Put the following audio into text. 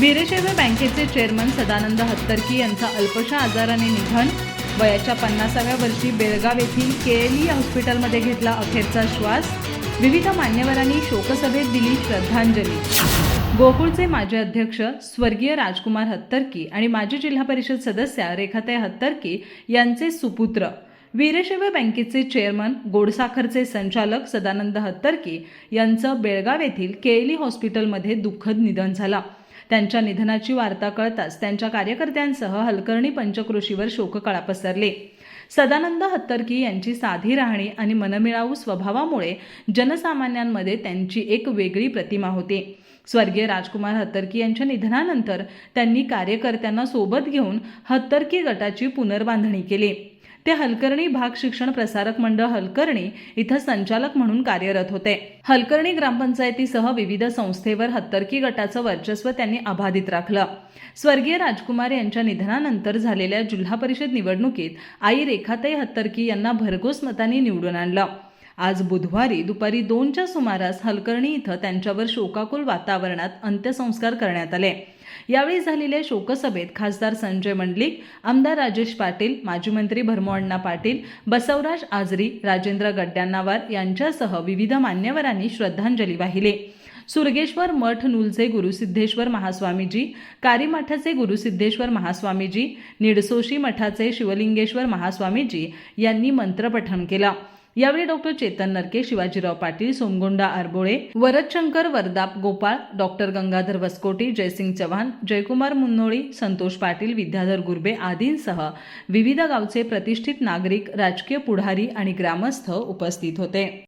वीरशैव बँकेचे चेअरमन सदानंद हत्तरकी यांचा अल्पशा आजाराने निधन. वयाच्या 50व्या वर्षी बेळगाव येथील केएलई हॉस्पिटलमध्ये घेतला अखेरचा श्वास. विविध मान्यवरांनी शोकसभेत दिली श्रद्धांजली. गोकुळचे माजी अध्यक्ष स्वर्गीय राजकुमार हत्तरकी आणि माजी जिल्हा परिषद सदस्या रेखाताई हत्तरकी यांचे सुपुत्र वीरशैव बँकेचे चेअरमन गोडसाखरचे संचालक सदानंद हत्तरकी यांचं बेळगाव येथील केएलई हॉस्पिटलमध्ये दुःखद निधन झालं. त्यांच्या निधनाची वार्ता कळताच त्यांच्या कार्यकर्त्यांसह हलकर्णी पंचक्रोशीवर शोककळा पसरली. सदानंद हत्तरकी यांची साधी राहणी आणि मनमिळावू स्वभावामुळे जनसामान्यांमध्ये त्यांची एक वेगळी प्रतिमा होती. स्वर्गीय राजकुमार हत्तरकी यांच्या निधनानंतर त्यांनी कार्यकर्त्यांना सोबत घेऊन हत्तरकी गटाची पुनर्बांधणी केली. ते हलकर्णी भाग शिक्षण प्रसारक मंडळ हलकर्णी इथं संचालक म्हणून कार्यरत होते. हलकर्णी ग्रामपंचायतीसह विविध संस्थेवर हत्तरकी गटाचं वर्चस्व त्यांनी अबाधित राखलं. स्वर्गीय राजकुमार यांच्या निधनानंतर झालेल्या जिल्हा परिषद निवडणुकीत आई रेखाताई हत्तरकी यांना भरघोस मतांनी निवडून आणलं. आज बुधवारी दुपारी 2च्या सुमारास हलकर्णी इथं त्यांच्यावर शोकाकुल वातावरणात अंत्यसंस्कार करण्यात आले. यावेळी झालेल्या शोकसभेत खासदार संजय मंडलिक, आमदार राजेश पाटील, माजी मंत्री भरमोअण्णा पाटील, बसवराज आजरी, राजेंद्र गड्ड्यांनावार यांच्यासह विविध मान्यवरांनी श्रद्धांजली वाहिली. सुरगेश्वर मठ नूलचे गुरुसिद्धेश्वर महास्वामीजी, कारीमठाचे गुरुसिद्धेश्वर महास्वामीजी, निडसोशी मठाचे शिवलिंगेश्वर महास्वामीजी यांनी मंत्रपठण केलं. यावेळी डॉक्टर चेतन नरके, शिवाजीराव पाटील, सोमगोंडा आरबोळे, वरदशंकर वरदाप गोपाळ, डॉक्टर गंगाधर वसकोटी, जयसिंग चव्हाण, जयकुमार मुन्नोळी, संतोष पाटील, विद्याधर गुरबे आदींसह विविध गावचे प्रतिष्ठित नागरिक, राजकीय पुढारी आणि ग्रामस्थ उपस्थित होते.